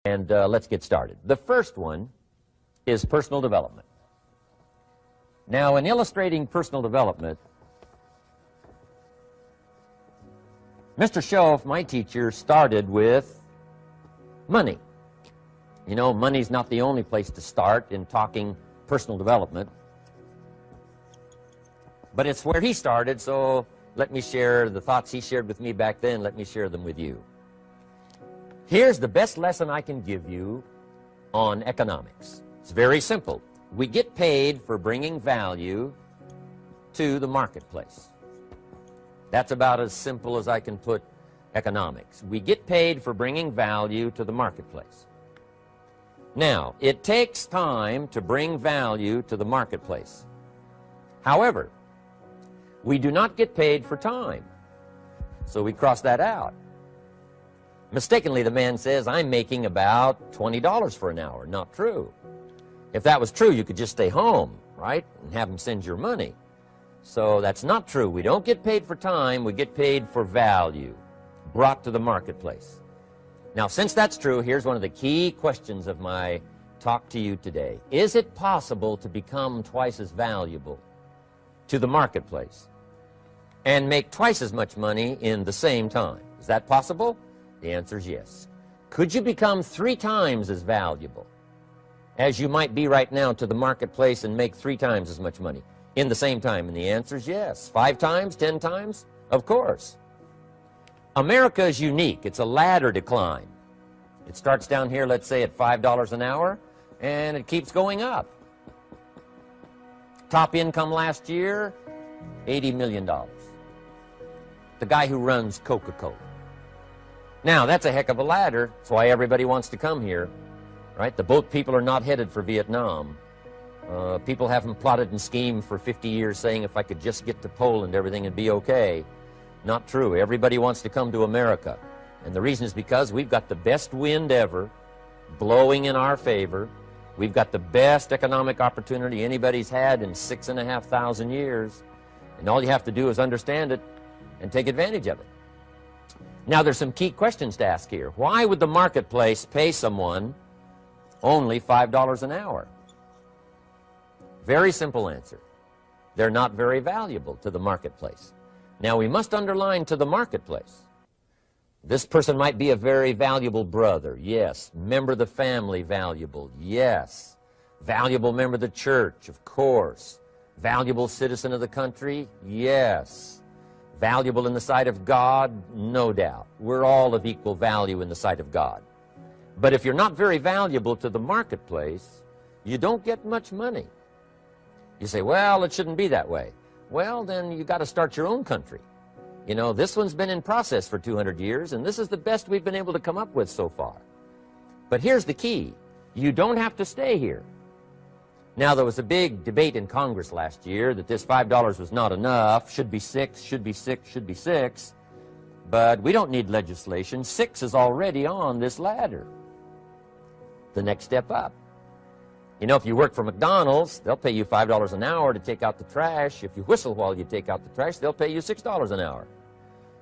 And let's get started. The first one is personal development. Now, in illustrating personal development, Mr. Schoaf, my teacher, started with money. You know, money's not the only place to start in talking personal development, but it's where he started, so let me share the thoughts he shared with me back then. Let me share them with you. Here's the best lesson I can give you on economics. It's very simple. We get paid for bringing value to the marketplace. That's about as simple as I can put economics. We get paid for bringing value to the marketplace. Now, it takes time to bring value to the marketplace. However, we do not get paid for time, so we cross that out. Mistakenly, the man says, I'm making about $20 for an hour. Not true. If that was true, you could just stay home, right, and have him send your money. So that's not true. We don't get paid for time. We get paid for value brought to the marketplace. Now, since that's true, here's one of the key questions of my talk to you today. Is it possible to become twice as valuable to the marketplace and make twice as much money in the same time? Is that possible? The answer is yes. Could you become 3 times as valuable as you might be right now to the marketplace and make 3 times as much money in the same time? And the answer is yes. 5 times, 10 times? Of course. America is unique. It's a ladder to climb. It starts down here, let's say, at $5 an hour, and it keeps going up. Top income last year, $80 million. The guy who runs Coca-Cola. Now, that's a heck of a ladder. That's why everybody wants to come here, right? The boat people are not headed for Vietnam. People haven't plotted and schemed for 50 years saying if I could just get to Poland, everything would be okay. Not true. Everybody wants to come to America. And the reason is because we've got the best wind ever blowing in our favor. We've got the best economic opportunity anybody's had in 6,500 years. And all you have to do is understand it and take advantage of it. Now, there's some key questions to ask here. Why would the marketplace pay someone only $5 an hour? Very simple answer. They're not very valuable to the marketplace. Now, we must underline to the marketplace. This person might be a very valuable brother, yes. Member of the family, valuable, yes. Valuable member of the church, of course. Valuable citizen of the country, yes. Valuable in the sight of God, no doubt. We're all of equal value in the sight of God. But if you're not very valuable to the marketplace, you don't get much money. You say, well, it shouldn't be that way. Well, then you got to start your own country. You know, this one's been in process for 200 years, and this is the best we've been able to come up with so far. But here's the key. You don't have to stay here. Now, there was a big debate in Congress last year that this $5 was not enough, should be 6, should be 6, should be 6. But we don't need legislation. 6 is already on this ladder. The next step up. You know, if you work for McDonald's, they'll pay you $5 an hour to take out the trash. If you whistle while you take out the trash, they'll pay you $6 an hour.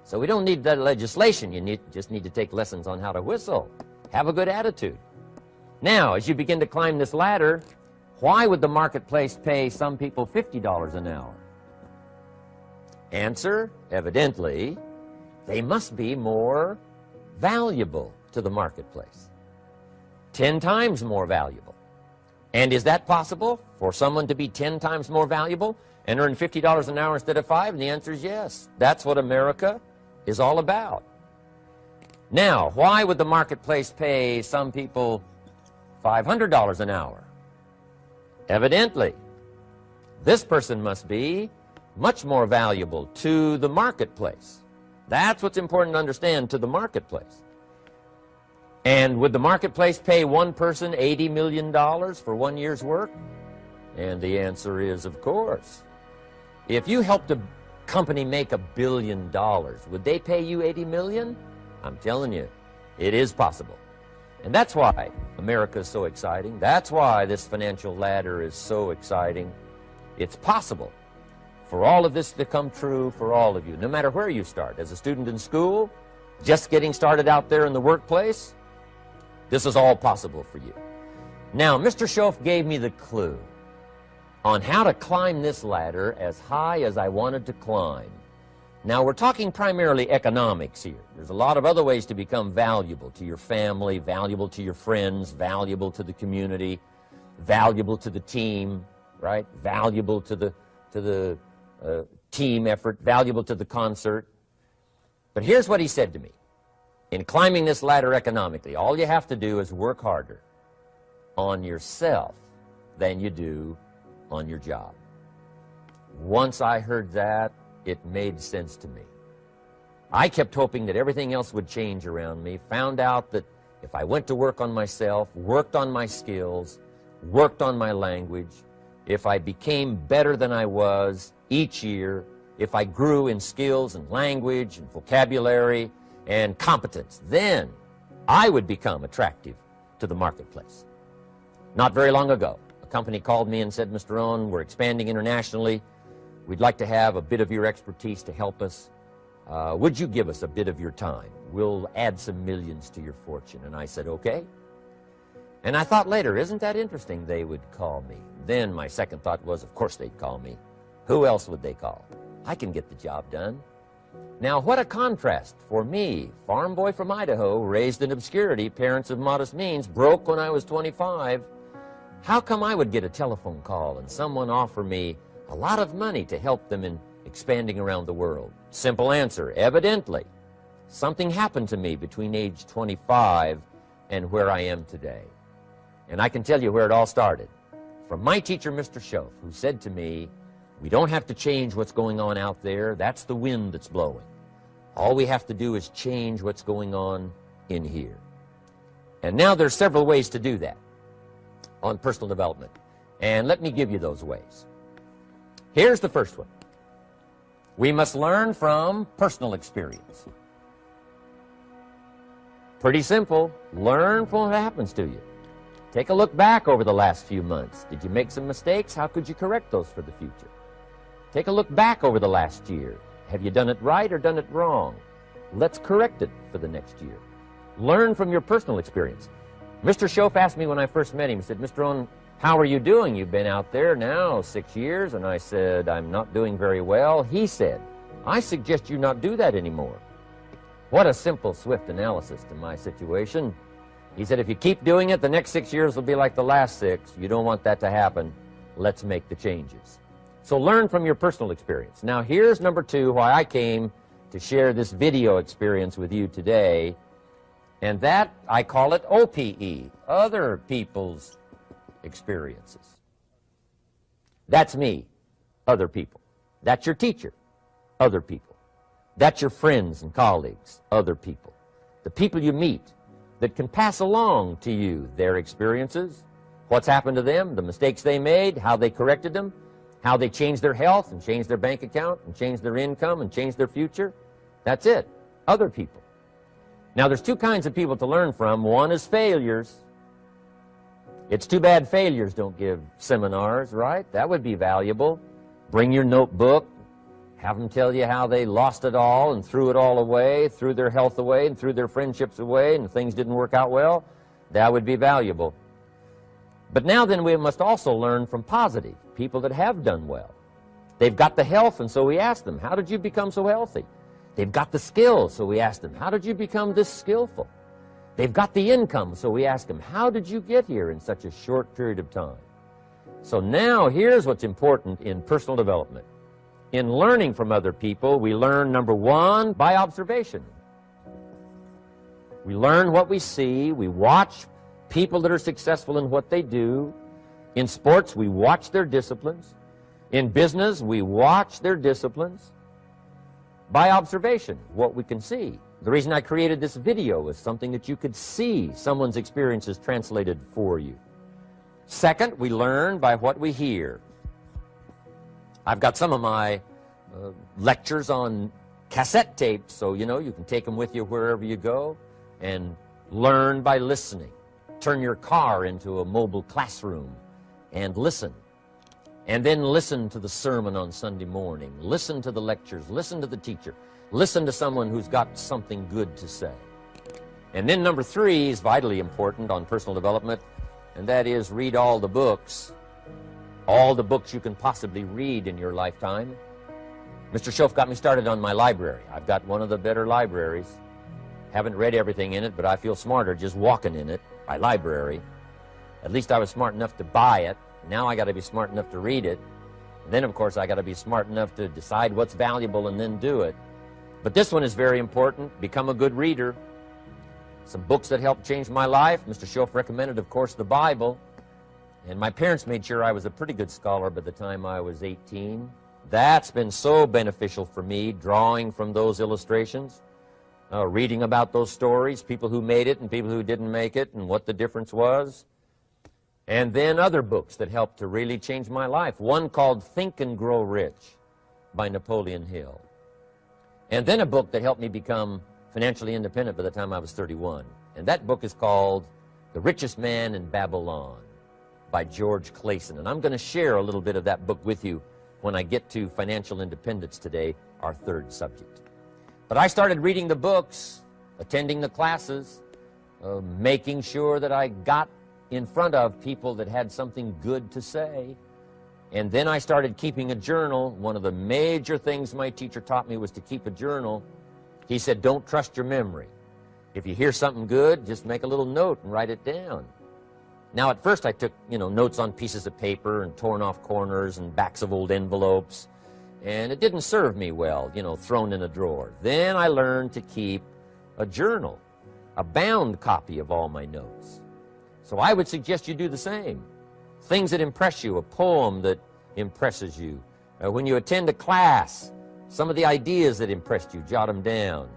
So we don't need that legislation. You just need to take lessons on how to whistle. Have a good attitude. Now, as you begin to climb this ladder, why would the marketplace pay some people $50 an hour? Answer, evidently, they must be more valuable to the marketplace. 10 times more valuable. And is that possible for someone to be 10 times more valuable and earn $50 an hour instead of 5? And the answer is yes. That's what America is all about. Now, why would the marketplace pay some people $500 an hour? Evidently, this person must be much more valuable to the marketplace. That's what's important to understand, to the marketplace. And would the marketplace pay one person $80 million for 1 year's work? And the answer is, of course. If you helped a company make $1 billion, would they pay you $80 million? I'm telling you, it is possible. And that's why America is so exciting. That's why this financial ladder is so exciting. It's possible for all of this to come true for all of you, no matter where you start. As a student in school, just getting started out there in the workplace, This is all possible for you. Now, Mr. Schoaf gave me the clue on how to climb this ladder as high as I wanted to climb. Now, we're talking primarily economics here. There's a lot of other ways to become valuable to your family, valuable to your friends, valuable to the community, valuable to the team, right? Valuable to the team effort, valuable to the concert. But here's what he said to me. In climbing this ladder economically, all you have to do is work harder on yourself than you do on your job. Once I heard that, it made sense to me. I kept hoping that everything else would change around me, found out that if I went to work on myself, worked on my skills, worked on my language, if I became better than I was each year, if I grew in skills and language and vocabulary and competence, then I would become attractive to the marketplace. Not very long ago, a company called me and said, Mr. Rohn, we're expanding internationally. We'd like to have a bit of your expertise to help us. Would you give us a bit of your time? We'll add some millions to your fortune. And I said, okay. And I thought later, isn't that interesting they would call me? Then my second thought was, of course they'd call me. Who else would they call? I can get the job done. Now, what a contrast for me, farm boy from Idaho, raised in obscurity, parents of modest means, broke when I was 25. How come I would get a telephone call and someone offer me a lot of money to help them in expanding around the world? Simple answer, evidently. Something happened to me between age 25 and where I am today. And I can tell you where it all started. From my teacher, Mr. Schoaf, who said to me, we don't have to change what's going on out there. That's the wind that's blowing. All we have to do is change what's going on in here. And now there's several ways to do that on personal development. And let me give you those ways. Here's the first one. We must learn from personal experience. Pretty simple. Learn from what happens to you. Take a look back over the last few months. Did you make some mistakes? How could you correct those for the future? Take a look back over the last year. Have you done it right or done it wrong? Let's correct it for the next year. Learn from your personal experience. Mr. Schoaf asked me when I first met him, he said, Mr. Rohn, how are you doing? You've been out there now 6 years. And I said, I'm not doing very well. He said, I suggest you not do that anymore. What a simple, swift analysis to my situation. He said, if you keep doing it, the next 6 years will be like the last 6. You don't want that to happen. Let's make the changes. So learn from your personal experience. Now, here's number 2, why I came to share this video experience with you today. And that, I call it OPE, other people's experiences. That's me, other people. That's your teacher, other people. That's your friends and colleagues, other people. The people you meet that can pass along to you their experiences, what's happened to them, the mistakes they made, how they corrected them, how they changed their health and changed their bank account and changed their income and changed their future. That's it, other people. Now, there's 2 kinds of people to learn from. One is failures. It's too bad failures don't give seminars, right? That would be valuable. Bring your notebook, have them tell you how they lost it all and threw it all away, threw their health away and threw their friendships away and things didn't work out well. That would be valuable. But now then we must also learn from positive, people that have done well. They've got the health, and so we ask them, how did you become so healthy? They've got the skills, so we ask them, how did you become this skillful? They've got the income, so we ask them, how did you get here in such a short period of time? So now here's what's important in personal development. In learning from other people, we learn, number 1, by observation. We learn what we see. We watch people that are successful in what they do. In sports, we watch their disciplines. In business, we watch their disciplines. By observation, what we can see. The reason I created this video was something that you could see someone's experiences translated for you. Second, we learn by what we hear. I've got some of my lectures on cassette tapes, so you know you can take them with you wherever you go and learn by listening. Turn your car into a mobile classroom and listen. And then listen to the sermon on Sunday morning. Listen to the lectures. Listen to the teacher. Listen to someone who's got something good to say. And then number 3 is vitally important on personal development, and that is read all the books you can possibly read in your lifetime. Mr. Schoaf got me started on my library. I've got one of the better libraries. Haven't read everything in it, but I feel smarter just walking in it. My library. At least I was smart enough to buy it. Now I got to be smart enough to read it. And then, of course, I got to be smart enough to decide what's valuable and then do it. But this one is very important. Become a good reader. Some books that helped change my life. Mr. Schoaf recommended, of course, the Bible. And my parents made sure I was a pretty good scholar by the time I was 18. That's been so beneficial for me, drawing from those illustrations, reading about those stories, people who made it and people who didn't make it, and what the difference was. And then other books that helped to really change my life. One called Think and Grow Rich by Napoleon Hill. And then a book that helped me become financially independent by the time I was 31. And that book is called The Richest Man in Babylon by George Clason. And I'm going to share a little bit of that book with you when I get to financial independence today, our 3rd subject. But I started reading the books, attending the classes, making sure that I got in front of people that had something good to say. And then I started keeping a journal. One of the major things my teacher taught me was to keep a journal. He said, don't trust your memory. If you hear something good, just make a little note and write it down. Now, at first I took, notes on pieces of paper and torn off corners and backs of old envelopes. And it didn't serve me well, thrown in a drawer. Then I learned to keep a journal, a bound copy of all my notes. So I would suggest you do the same. Things that impress you, a poem that impresses you. When you attend a class, some of the ideas that impressed you, jot them down.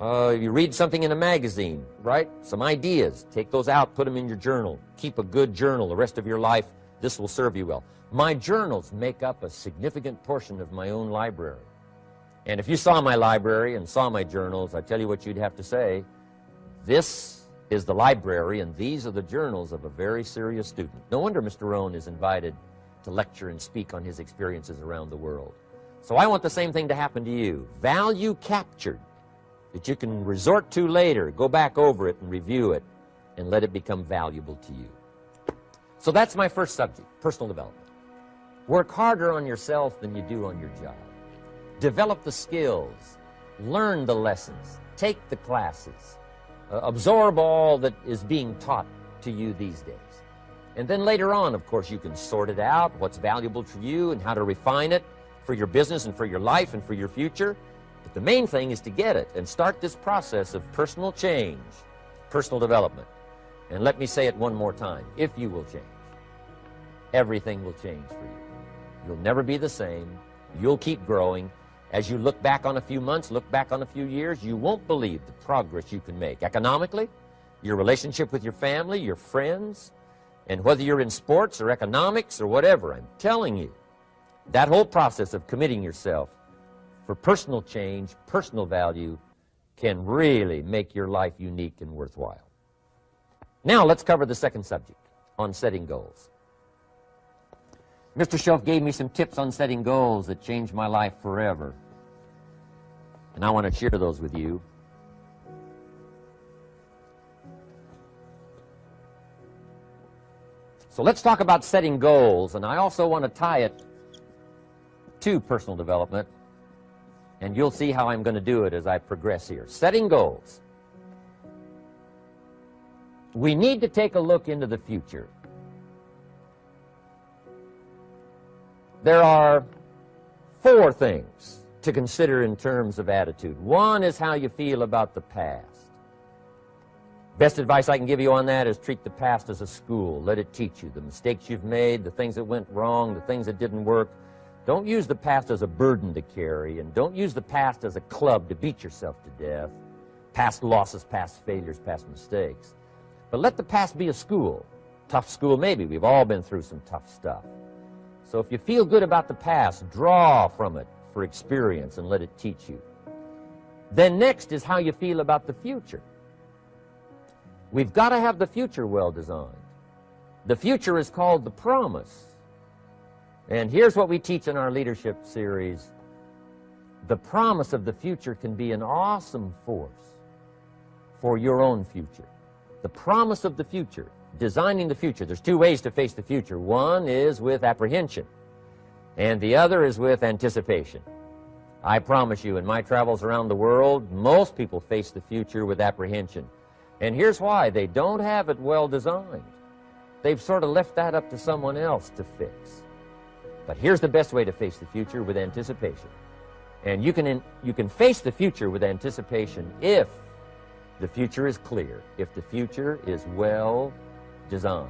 You read something in a magazine, right? Some ideas. Take those out, put them in your journal. Keep a good journal the rest of your life. This will serve you well. My journals make up a significant portion of my own library. And if you saw my library and saw my journals, I tell you what you'd have to say. This is the library, and these are the journals of a very serious student. No wonder Mr. Rohn is invited to lecture and speak on his experiences around the world. So I want the same thing to happen to you. Value captured that you can resort to later, go back over it and review it, and let it become valuable to you. So that's my first subject, personal development. Work harder on yourself than you do on your job. Develop the skills. Learn the lessons. Take the classes. Absorb all that is being taught to you these days. And then later on, of course, you can sort it out, what's valuable to you and how to refine it for your business and for your life and for your future. But the main thing is to get it and start this process of personal change, personal development. And let me say it one more time. If you will change, everything will change for you. You'll never be the same. You'll keep growing. As you look back on a few months, look back on a few years, you won't believe the progress you can make. Economically, your relationship with your family, your friends, and whether you're in sports or economics or whatever, I'm telling you, that whole process of committing yourself for personal change, personal value, can really make your life unique and worthwhile. Now let's cover the second subject, on setting goals. Mr. Schoaf gave me some tips on setting goals that changed my life forever. And I want to share those with you. So let's talk about setting goals, and I also want to tie it to personal development, and you'll see how I'm going to do it as I progress here. Setting goals. We need to take a look into the future. There are 4 things to consider in terms of attitude. One is how you feel about the past. Best advice I can give you on that is treat the past as a school. Let it teach you the mistakes you've made, the things that went wrong, the things that didn't work. Don't use the past as a burden to carry, and don't use the past as a club to beat yourself to death. Past losses, past failures, past mistakes. But let the past be a school. Tough school maybe. We've all been through some tough stuff. So if you feel good about the past, draw from it for experience and let it teach you. Then next is how you feel about the future. We've got to have the future well designed. The future is called the promise. And here's what we teach in our leadership series. The promise of the future can be an awesome force for your own future. The promise of the future, designing the future. There's two ways to face the future. One is with apprehension, and the other is with anticipation. I promise you, in my travels around the world, most people face the future with apprehension. And here's why. They don't have it well designed. They've sort of left that up to someone else to fix. But here's the best way to face the future, with anticipation. And you can face the future with anticipation if the future is clear, if the future is well designed.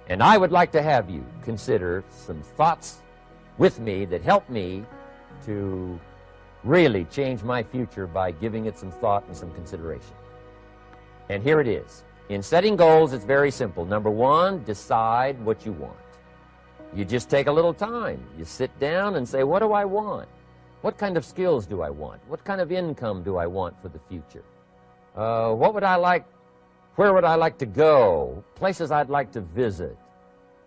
And I would like to have you consider some thoughts with me that help me to really change my future by giving it some thought and some consideration. And here it is. In setting goals, it's very simple. Number one, decide what you want. You just take a little time. You sit down and say, what do I want? What kind of skills do I want? What kind of income do I want for the future? What would I like? Where would I like to go? Places I'd like to visit.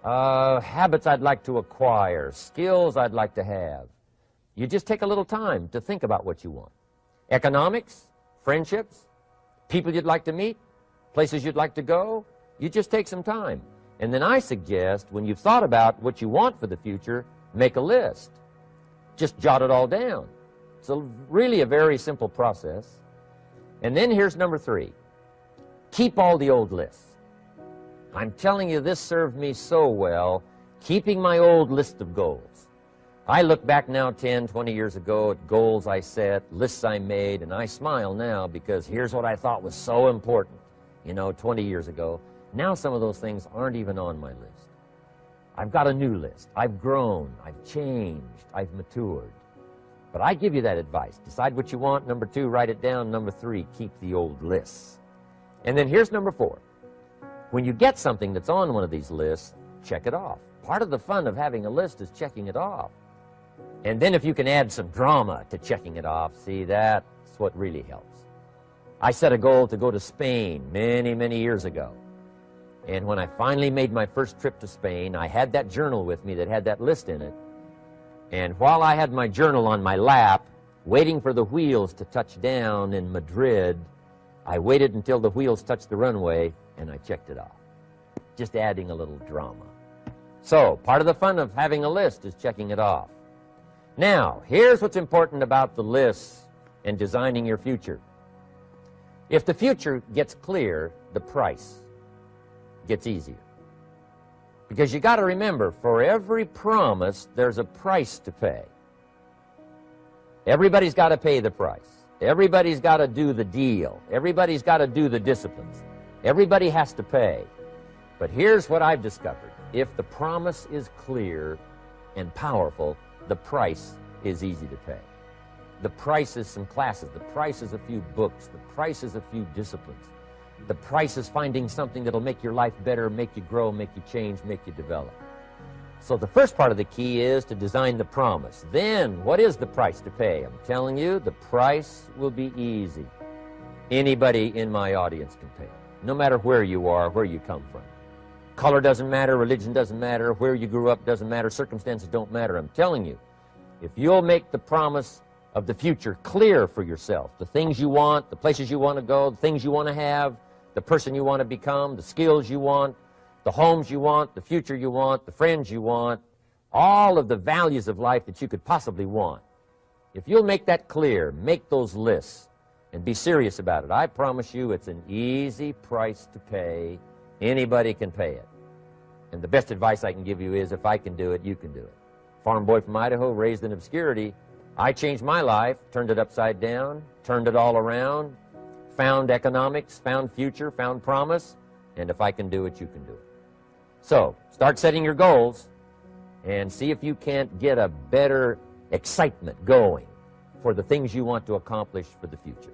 Habits I'd like to acquire. Skills I'd like to have. You just take a little time to think about what you want. Economics, friendships, people you'd like to meet, places you'd like to go. You just take some time. And then I suggest, when you've thought about what you want for the future, make a list. Just jot it all down. It's really a very simple process. And then here's number three. Keep all the old lists. I'm telling you, this served me so well, keeping my old list of goals. I look back now 10, 20 years ago at goals I set, lists I made, and I smile now because here's what I thought was so important, 20 years ago. Now some of those things aren't even on my list. I've got a new list. I've grown. I've changed. I've matured. But I give you that advice. Decide what you want. Number two, write it down. Number three, keep the old lists. And then here's number four. When you get something that's on one of these lists, check it off. Part of the fun of having a list is checking it off. And then if you can add some drama to checking it off, see, that's what really helps. I set a goal to go to Spain many, many years ago. And when I finally made my first trip to Spain, I had that journal with me that had that list in it. And while I had my journal on my lap, waiting for the wheels to touch down in Madrid, I waited until the wheels touched the runway, and I checked it off. Just adding a little drama. So, part of the fun of having a list is checking it off. Now, here's what's important about the lists and designing your future. If the future gets clear, the price gets easier. Because you got to remember, for every promise, there's a price to pay. Everybody's got to pay the price. Everybody's got to do the deal. Everybody's got to do the disciplines. Everybody has to pay. But here's what I've discovered. If the promise is clear and powerful, the price is easy to pay. The price is some classes. The price is a few books. The price is a few disciplines. The price is finding something that'll make your life better, make you grow, make you change, make you develop. So the first part of the key is to design the promise. Then, what is the price to pay? I'm telling you, the price will be easy. Anybody in my audience can pay it, no matter where you are, where you come from. Color doesn't matter, religion doesn't matter, where you grew up doesn't matter, circumstances don't matter. I'm telling you, if you'll make the promise of the future clear for yourself, the things you want, the places you want to go, the things you want to have, the person you want to become, the skills you want, the homes you want, the future you want, the friends you want, all of the values of life that you could possibly want. If you'll make that clear, make those lists, and be serious about it, I promise you it's an easy price to pay. Anybody can pay it. And the best advice I can give you is, if I can do it, you can do it. Farm boy from Idaho, raised in obscurity, I changed my life, turned it upside down, turned it all around, found economics, found future, found promise, and if I can do it, you can do it. So, start setting your goals and see if you can't get a better excitement going for the things you want to accomplish for the future.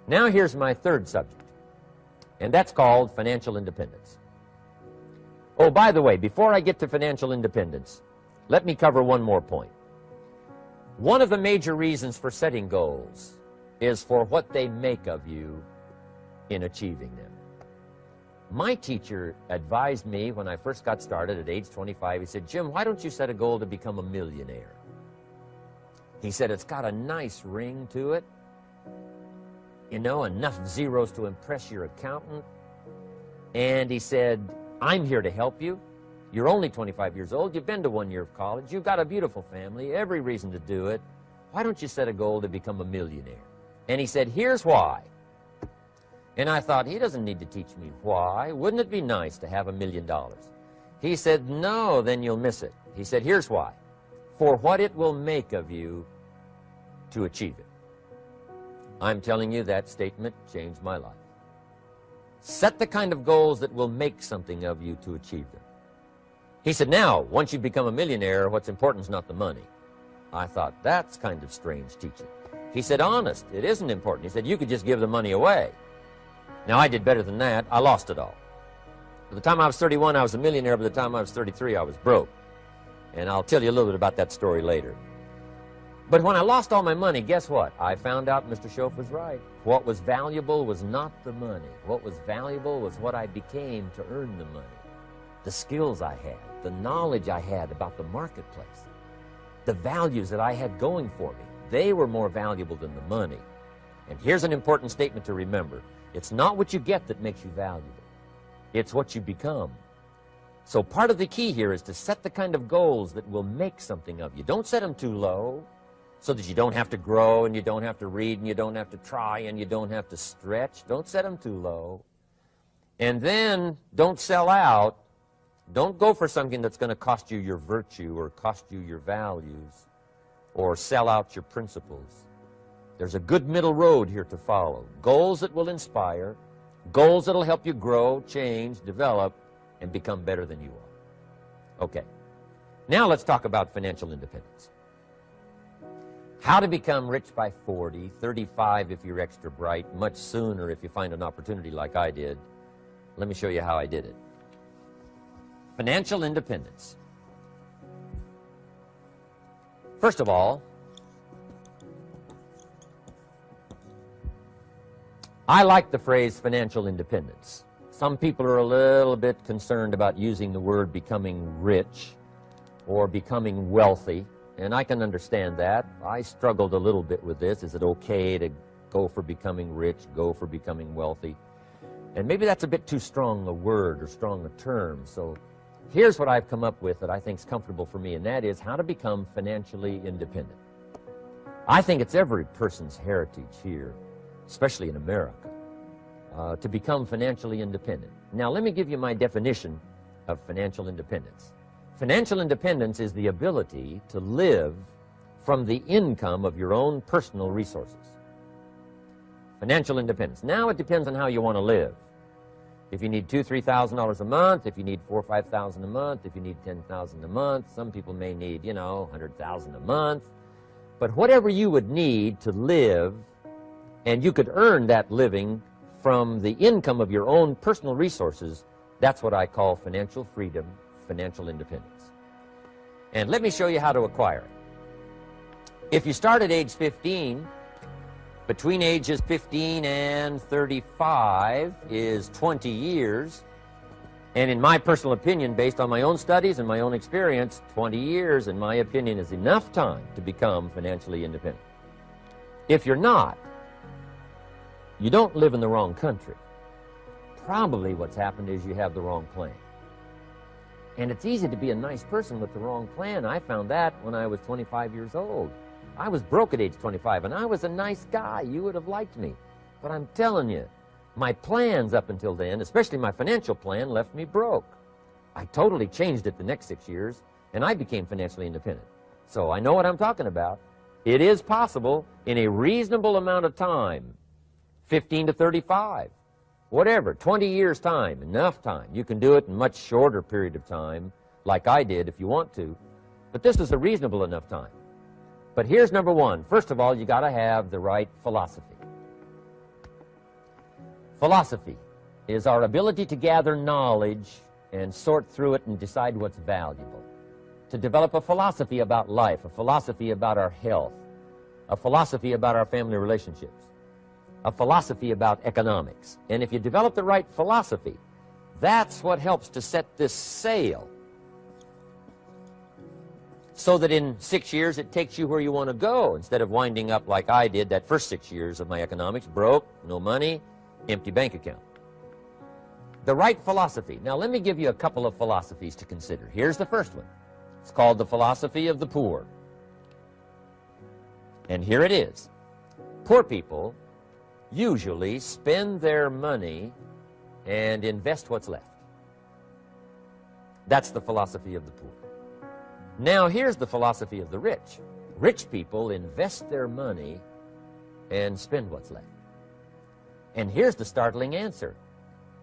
Now here's my third subject, and that's called financial independence. Oh, by the way, before I get to financial independence, let me cover one more point. One of the major reasons for setting goals is for what they make of you in achieving them. My teacher advised me when I first got started at age 25, he said, Jim, why don't you set a goal to become a millionaire? He said, it's got a nice ring to it. you know, enough zeros to impress your accountant. And he said, I'm here to help you. You're only 25 years old. You've been to 1 year of college. You've got a beautiful family, every reason to do it. Why don't you set a goal to become a millionaire? And he said, here's why. And I thought, he doesn't need to teach me why. Wouldn't it be nice to have $1 million? He said, no, then you'll miss it. He said, here's why. For what it will make of you to achieve it. I'm telling you, that statement changed my life. Set the kind of goals that will make something of you to achieve them. He said, now, once you become a millionaire, what's important is not the money. I thought, that's kind of strange teaching. He said, honest, it isn't important. He said, you could just give the money away. Now, I did better than that. I lost it all. By the time I was 31, I was a millionaire. By the time I was 33, I was broke. And I'll tell you a little bit about that story later. But when I lost all my money, guess what? I found out Mr. Schoaf was right. What was valuable was not the money. What was valuable was what I became to earn the money. The skills I had, the knowledge I had about the marketplace, the values that I had going for me. They were more valuable than the money. And here's an important statement to remember. It's not what you get that makes you valuable. It's what you become. So part of the key here is to set the kind of goals that will make something of you. Don't set them too low so that you don't have to grow and you don't have to read and you don't have to try and you don't have to stretch. Don't set them too low. And then don't sell out. Don't go for something that's going to cost you your virtue or cost you your values or sell out your principles. There's a good middle road here to follow. Goals that will inspire, goals that will help you grow, change, develop, and become better than you are. Okay. Now let's talk about financial independence. How to become rich by 40, 35 if you're extra bright, much sooner if you find an opportunity like I did. Let me show you how I did it. Financial independence. First of all, I like the phrase financial independence. Some people are a little bit concerned about using the word becoming rich or becoming wealthy, and I can understand that. I struggled a little bit with this. Is it okay to go for becoming rich, go for becoming wealthy? And maybe that's a bit too strong a word or strong a term. So here's what I've come up with that I think is comfortable for me, and that is how to become financially independent. I think it's every person's heritage here, especially in America, to become financially independent. Now, let me give you my definition of financial independence. Financial independence is the ability to live from the income of your own personal resources. Financial independence. Now it depends on how you want to live. If you need $2,000, $3,000 a month, if you need $4,000 or $5,000 a month, if you need $10,000 a month, some people may need, you know, $100,000 a month. But whatever you would need to live, and you could earn that living from the income of your own personal resources, that's what I call financial freedom, financial independence. And let me show you how to acquire it. If you start at age 15, between ages 15 and 35 is 20 years. And in my personal opinion, based on my own studies and my own experience, 20 years, in my opinion, is enough time to become financially independent. If you're not, you don't live in the wrong country. Probably what's happened is you have the wrong plan. And it's easy to be a nice person with the wrong plan. I found that when I was 25 years old. I was broke at age 25, and I was a nice guy. You would have liked me. But I'm telling you, my plans up until then, especially my financial plan, left me broke. I totally changed it the next 6 years, and I became financially independent. So I know what I'm talking about. It is possible in a reasonable amount of time, 15 to 35, whatever, 20 years time, enough time. You can do it in a much shorter period of time, like I did if you want to. But this is a reasonable enough time. But here's number one. First of all, you got to have the right philosophy. Philosophy is our ability to gather knowledge and sort through it and decide what's valuable. To develop a philosophy about life, a philosophy about our health, a philosophy about our family relationships, a philosophy about economics. And if you develop the right philosophy, that's what helps to set this sail so that in 6 years it takes you where you want to go, instead of winding up like I did that first 6 years of my economics, broke, no money, empty bank account. The right philosophy. Now let me give you a couple of philosophies to consider. Here's the first one. It's called the philosophy of the poor. And here it is. Poor people usually spend their money and invest what's left. That's the philosophy of the poor. Now here's the philosophy of the rich. Rich people invest their money and spend what's left. And here's the startling answer.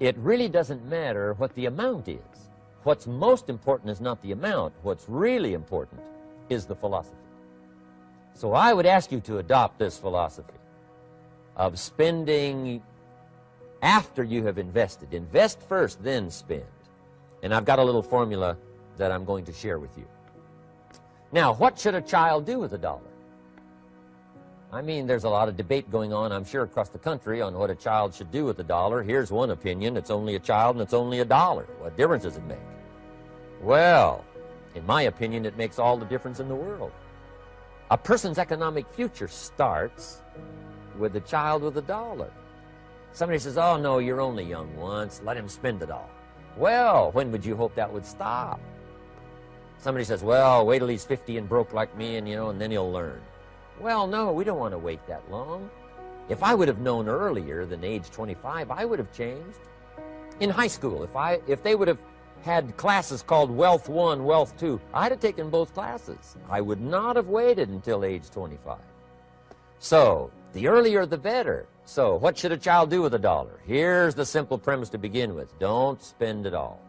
It really doesn't matter what the amount is. What's most important is not the amount. What's really important is the philosophy. So I would ask you to adopt this philosophy of spending after you have invested. Invest first, then spend. And I've got a little formula that I'm going to share with you. Now, what should a child do with $1? I mean, there's a lot of debate going on, I'm sure, across the country on what a child should do with $1. Here's one opinion. It's only a child and it's only $1. What difference does it make? Well, in my opinion, it makes all the difference in the world. A person's economic future starts with a child with $1. Somebody says, oh, no, you're only young once. Let him spend it all. Well, when would you hope that would stop? Somebody says, well, wait till he's 50 and broke like me, and then he'll learn. Well, no, we don't want to wait that long. If I would have known earlier than age 25, I would have changed. In high school, if they would have had classes called Wealth 1, Wealth 2, I'd have taken both classes. I would not have waited until age 25. So, the earlier the better. So, what should a child do with $1? Here's the simple premise to begin with. Don't spend it all.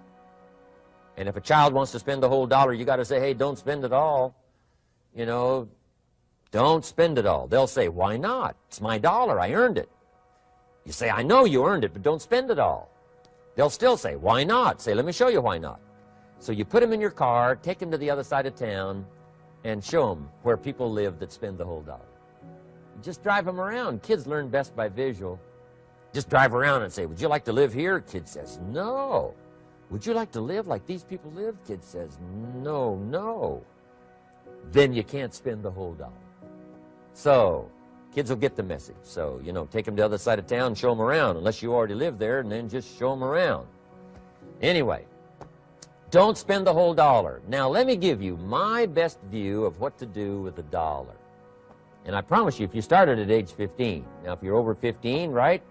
And if a child wants to spend the whole $1, you got to say, hey, don't spend it all. Don't spend it all. They'll say, why not? It's my $1. I earned it. You say, I know you earned it, but don't spend it all. They'll still say, why not? Say, let me show you why not. So you put them in your car, take them to the other side of town, and show them where people live that spend the whole $1. Just drive them around. Kids learn best by visual. Just drive around and say, would you like to live here? Kid says, no. Would you like to live like these people live? Kid says, no, no. Then you can't spend the whole $1. So, kids will get the message. So, take them to the other side of town, show them around, unless you already live there, and then just show them around. Anyway, don't spend the whole $1. Now, let me give you my best view of what to do with $1. And I promise you, if you started at age 15, now if you're over 15, right,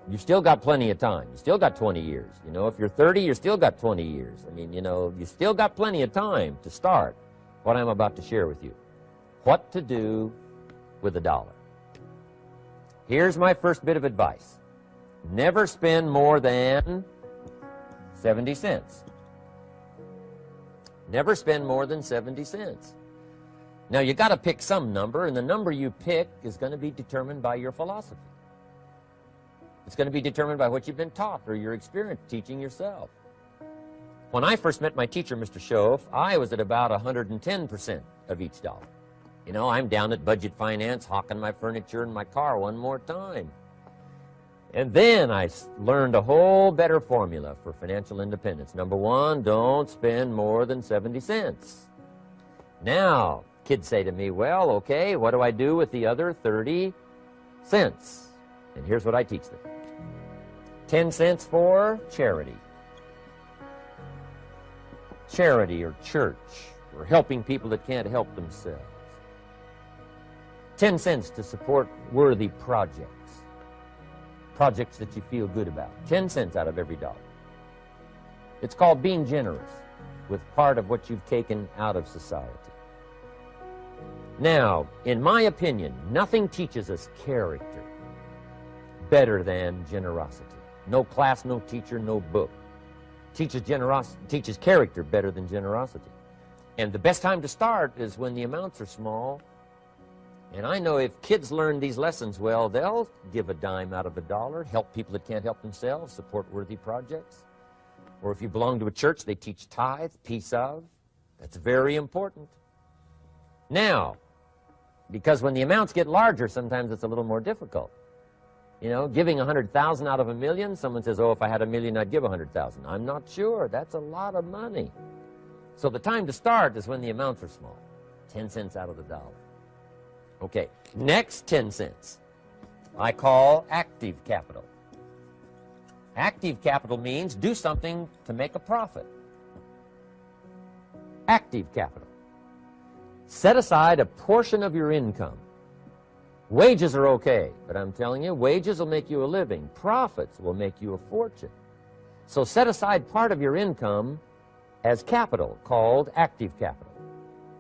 you've still got plenty of time. You still got 20 years. If you're 30, you've still got 20 years. I mean, you still got plenty of time to start what I'm about to share with you. What to do with $1. Here's my first bit of advice. Never spend more than 70 cents. Never spend more than 70 cents. Now, you got to pick some number, and the number you pick is going to be determined by your philosophy. It's going to be determined by what you've been taught or your experience teaching yourself. When I first met my teacher, Mr. Schoaf, I was at about 110% of each dollar. I'm down at budget finance, hawking my furniture and my car one more time. And then I learned a whole better formula for financial independence. Number one, don't spend more than 70 cents. Now, kids say to me, well, okay, what do I do with the other 30 cents? And here's what I teach them. 10 cents for charity. Charity or church, or helping people that can't help themselves. 10 cents to support worthy projects. Projects that you feel good about. 10 cents out of every $1. It's called being generous with part of what you've taken out of society. Now, in my opinion, nothing teaches us character better than generosity. No class, no teacher, no book teaches character better than generosity. And the best time to start is when the amounts are small. And I know if kids learn these lessons well, they'll give a dime out of $1, help people that can't help themselves, support worthy projects. Or if you belong to a church, they teach tithe, piece of. That's very important. Now, because when the amounts get larger, sometimes it's a little more difficult. Giving 100,000 out of $1 million, someone says, oh, if I had $1 million, I'd give 100,000. I'm not sure. That's a lot of money. So the time to start is when the amounts are small. 10 cents out of the dollar. Okay, next 10 cents I call active capital. Active capital means do something to make a profit. Active capital. Set aside a portion of your income. Wages are okay, but I'm telling you, wages will make you a living. Profits will make you a fortune. So set aside part of your income as capital, called active capital.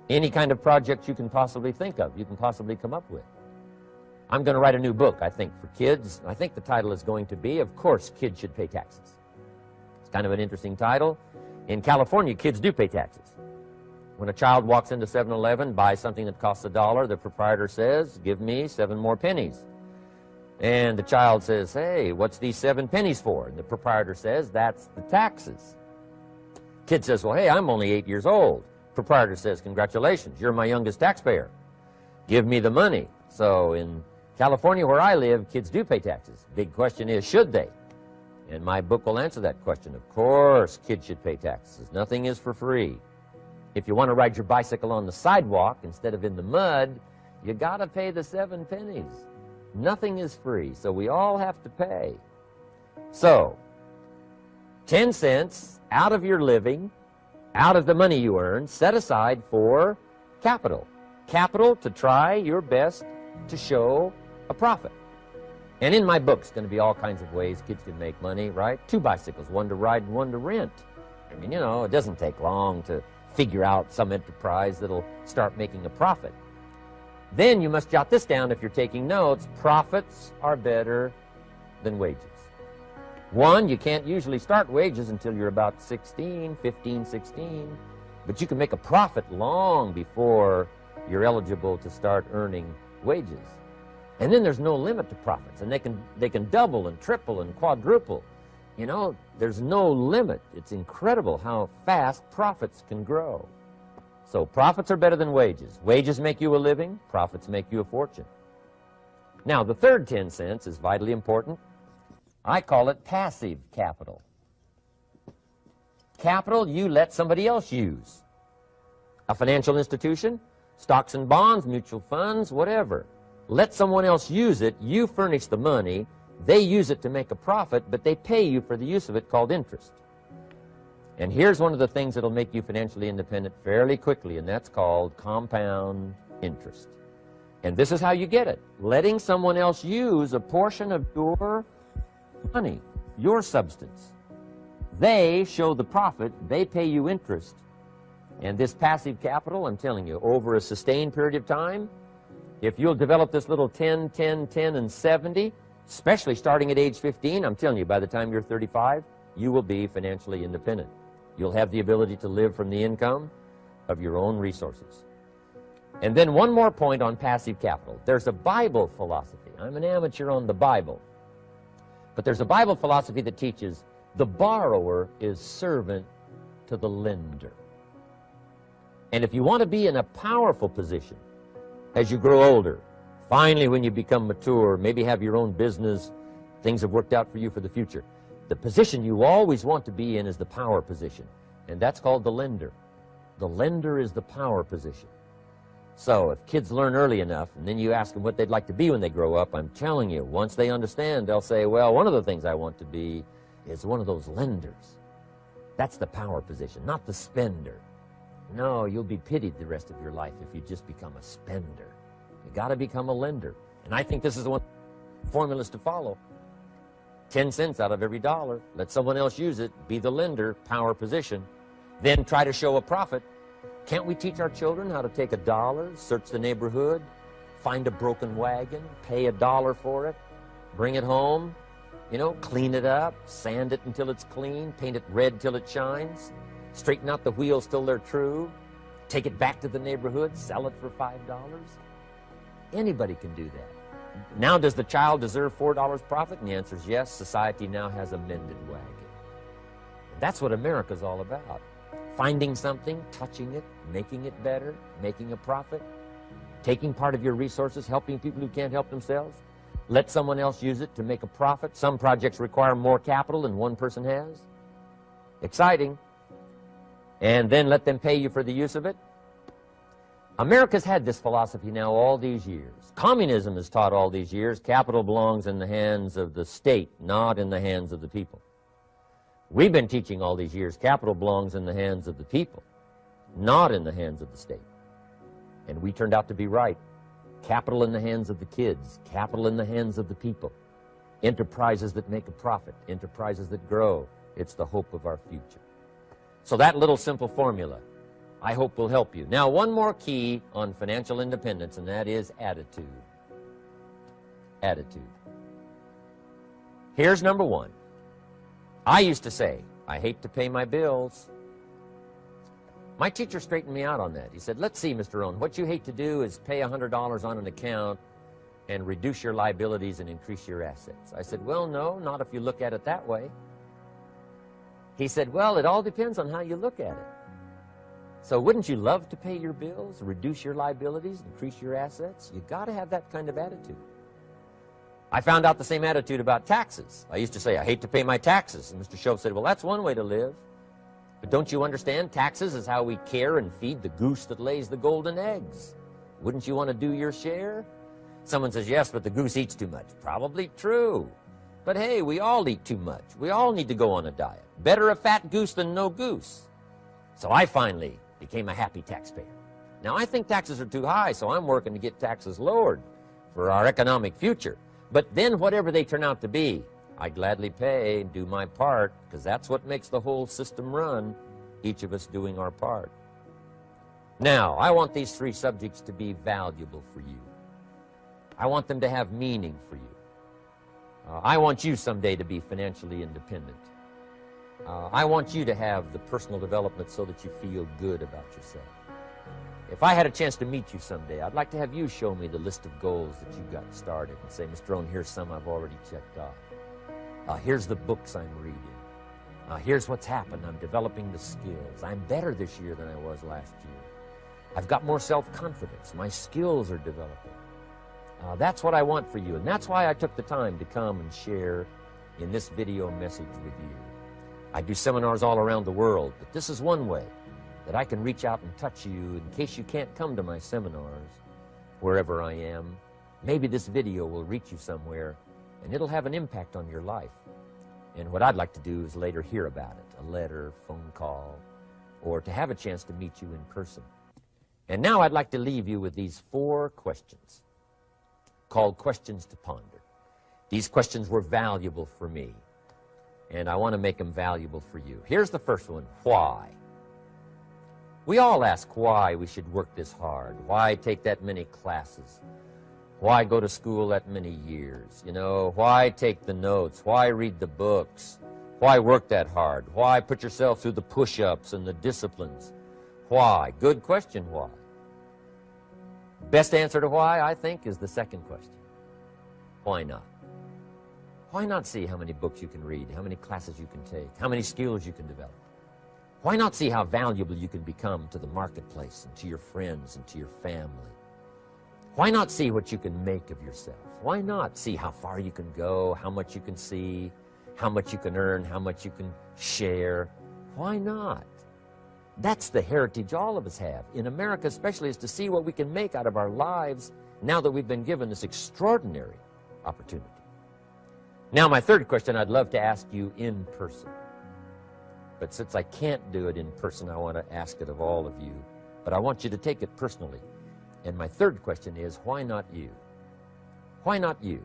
Any kind of project you can possibly think of, you can possibly come up with. I'm going to write a new book, I think, for kids. I think the title is going to be, Of Course Kids Should Pay Taxes. It's kind of an interesting title. In California, kids do pay taxes. When a child walks into 7-Eleven, buys something that costs $1, the proprietor says, give me 7 more pennies. And the child says, hey, what's these 7 pennies for? And the proprietor says, that's the taxes. Kid says, well, hey, I'm only 8 years old. Proprietor says, congratulations, you're my youngest taxpayer. Give me the money. So in California, where I live, kids do pay taxes. Big question is, should they? And my book will answer that question. Of course, kids should pay taxes. Nothing is for free. If you want to ride your bicycle on the sidewalk instead of in the mud, you got to pay the 7 pennies. Nothing is free, so we all have to pay. So, 10 cents out of your living, out of the money you earn, set aside for capital. Capital to try your best to show a profit. And in my book, it's going to be all kinds of ways kids can make money, right? 2 bicycles, one to ride and one to rent. I mean, you know, it doesn't take long to figure out some enterprise that'll start making a profit. Then you must jot this down if you're taking notes. Profits are better than wages. 1, you can't usually start wages until you're about 16, 15, 16. But you can make a profit long before you're eligible to start earning wages. And then there's no limit to profits. And they can double and triple and quadruple. You know, there's no limit. It's incredible how fast profits can grow. So profits are better than wages. Wages make you a living. Profits make you a fortune. Now, the third 10 cents is vitally important. I call it passive capital. Capital you let somebody else use. A financial institution, stocks and bonds, mutual funds, whatever. Let someone else use it. You furnish the money. They use it to make a profit, but they pay you for the use of it, called interest. And here's one of the things that'll make you financially independent fairly quickly, and that's called compound interest. And this is how you get it. Letting someone else use a portion of your money, your substance. They show the profit, they pay you interest. And this passive capital, I'm telling you, over a sustained period of time, if you'll develop this little 10, 10, 10, and 70, especially starting at age 15, I'm telling you, by the time you're 35, you will be financially independent. You'll have the ability to live from the income of your own resources. And then one more point on passive capital. There's a Bible philosophy. I'm an amateur on the Bible. But there's a Bible philosophy that teaches the borrower is servant to the lender. And if you want to be in a powerful position as you grow older, finally when you become mature, maybe have your own business, things have worked out for you for the future, the position you always want to be in is the power position, and that's called the lender. The lender is the power position. So if kids learn early enough, and then you ask them what they'd like to be when they grow up, I'm telling you, once they understand, they'll say, well, one of the things I want to be is one of those lenders. That's the power position, not the spender. No, you'll be pitied the rest of your life if you just become a spender. You got to become a lender. And I think this is the one formulas to follow. 10 cents out of every dollar. Let someone else use it. Be the lender, power position. Then try to show a profit. Can't we teach our children how to take $1, search the neighborhood, find a broken wagon, pay $1 for it, bring it home, you know, clean it up, sand it until it's clean, paint it red till it shines, straighten out the wheels till they're true, take it back to the neighborhood, sell it for $5? Anybody can do that. Now, does the child deserve $4 profit? And the answer is yes. Society now has a mended wagon. That's what America's all about. Finding something, touching it, making it better, making a profit, taking part of your resources, helping people who can't help themselves. Let someone else use it to make a profit. Some projects require more capital than one person has. Exciting. and then let them pay you for the use of it? America's had this philosophy now all these years. Communism has taught all these years capital belongs in the hands of the state, not in the hands of the people. We've been teaching all these years capital belongs in the hands of the people, not in the hands of the state. And we turned out to be right. Capital in the hands of the kids, capital in the hands of the people. Enterprises that make a profit, enterprises that grow. It's the hope of our future. So that little simple formula, I hope, will help you. Now, one more key on financial independence, and that is attitude. Attitude. Here's number one. I used to say, I hate to pay my bills. My teacher straightened me out on that. He said, let's see, Mr. Rohn, what you hate to do is pay $100 on an account and reduce your liabilities and increase your assets. I said, well, no, not if you look at it that way. He said, well, it all depends on how you look at it. So wouldn't you love to pay your bills, reduce your liabilities, increase your assets? You got to have that kind of attitude. I found out the same attitude about taxes. I used to say, I hate to pay my taxes. And Mr. Schultz said, well, that's one way to live. But don't you understand? Taxes is how we care and feed the goose that lays the golden eggs. Wouldn't you want to do your share? Someone says, yes, but the goose eats too much. Probably true. But hey, we all eat too much. We all need to go on a diet. Better a fat goose than no goose. So I finally became a happy taxpayer. Now, I think taxes are too high, so I'm working to get taxes lowered for our economic future. But then whatever they turn out to be, I gladly pay and do my part, because that's what makes the whole system run, each of us doing our part. Now, I want these three subjects to be valuable for you. I want them to have meaning for you. I want you someday to be financially independent. I want you to have the personal development so that you feel good about yourself. If I had a chance to meet you someday, I'd like to have you show me the list of goals that you got started and say, Mr. Rohn, here's some I've already checked off. Here's the books I'm reading. Here's what's happened. I'm developing the skills. I'm better this year than I was last year. I've got more self-confidence. My skills are developing. That's what I want for you, and that's why I took the time to come and share in this video message with you. I do seminars all around the world, but this is one way that I can reach out and touch you in case you can't come to my seminars wherever I am. Maybe this video will reach you somewhere, and it'll have an impact on your life. And what I'd like to do is later hear about it, a letter, phone call, or to have a chance to meet you in person. And now I'd like to leave you with these 4 questions called Questions to Ponder. These questions were valuable for me, and I want to make them valuable for you. Here's the first one, why? We all ask why we should work this hard, why take that many classes, why go to school that many years, you know, why take the notes, why read the books, why work that hard, why put yourself through the push-ups and the disciplines, why? Good question, why? Best answer to why, I think, is the second question. Why not? Why not see how many books you can read, how many classes you can take, how many skills you can develop? Why not see how valuable you can become to the marketplace and to your friends and to your family? Why not see what you can make of yourself? Why not see how far you can go, how much you can see, how much you can earn, how much you can share? Why not? That's the heritage all of us have, in America especially, is to see what we can make out of our lives now that we've been given this extraordinary opportunity. Now, my third question I'd love to ask you in person. But since I can't do it in person, I want to ask it of all of you. But I want you to take it personally. And my third question is, why not you? Why not you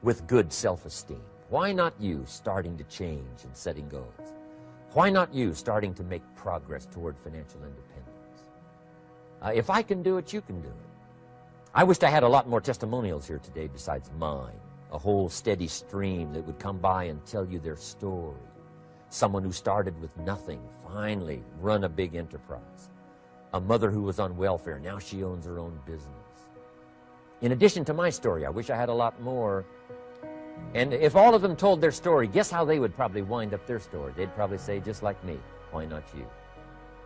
with good self-esteem? Why not you starting to change and setting goals? Why not you starting to make progress toward financial independence? If I can do it, you can do it. I wished I had a lot more testimonials here today besides mine. A whole steady stream that would come by and tell you their story. Someone who started with nothing, finally run a big enterprise. A mother who was on welfare, now she owns her own business. In addition to my story, I wish I had a lot more. And if all of them told their story, guess how they would probably wind up their story? They'd probably say, just like me, why not you?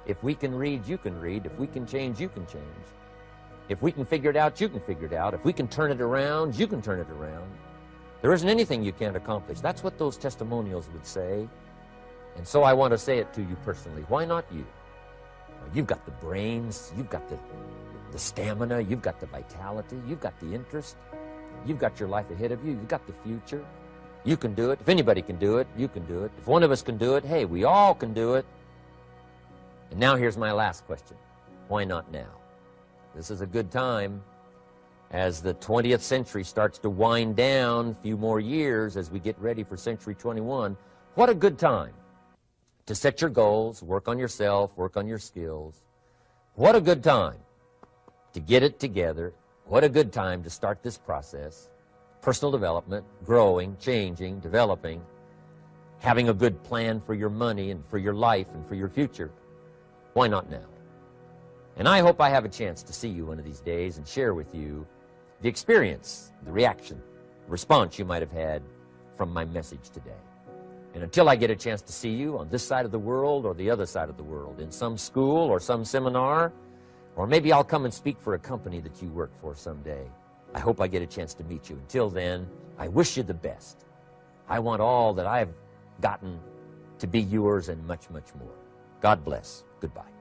If we can read, you can read. If we can change, you can change. If we can figure it out, you can figure it out. If we can turn it around, you can turn it around. There isn't anything you can't accomplish. That's what those testimonials would say. And so I want to say it to you personally. Why not you? You've got the brains, you've got the stamina, you've got the vitality, you've got the interest, you've got your life ahead of you, you've got the future. You can do it. If anybody can do it, you can do it. If one of us can do it, hey, we all can do it. And now here's my last question. Why not now? This is a good time as the 20th century starts to wind down, a few more years as we get ready for century 21. What a good time to set your goals, work on yourself, work on your skills. What a good time to get it together. What a good time to start this process. Personal development, growing, changing, developing, having a good plan for your money and for your life and for your future. Why not now? And I hope I have a chance to see you one of these days and share with you the experience, the reaction, the response you might have had from my message today. And until I get a chance to see you on this side of the world or the other side of the world, in some school or some seminar, or maybe I'll come and speak for a company that you work for someday. I hope I get a chance to meet you. Until then, I wish you the best. I want all that I've gotten to be yours and much, much more. God bless. Goodbye.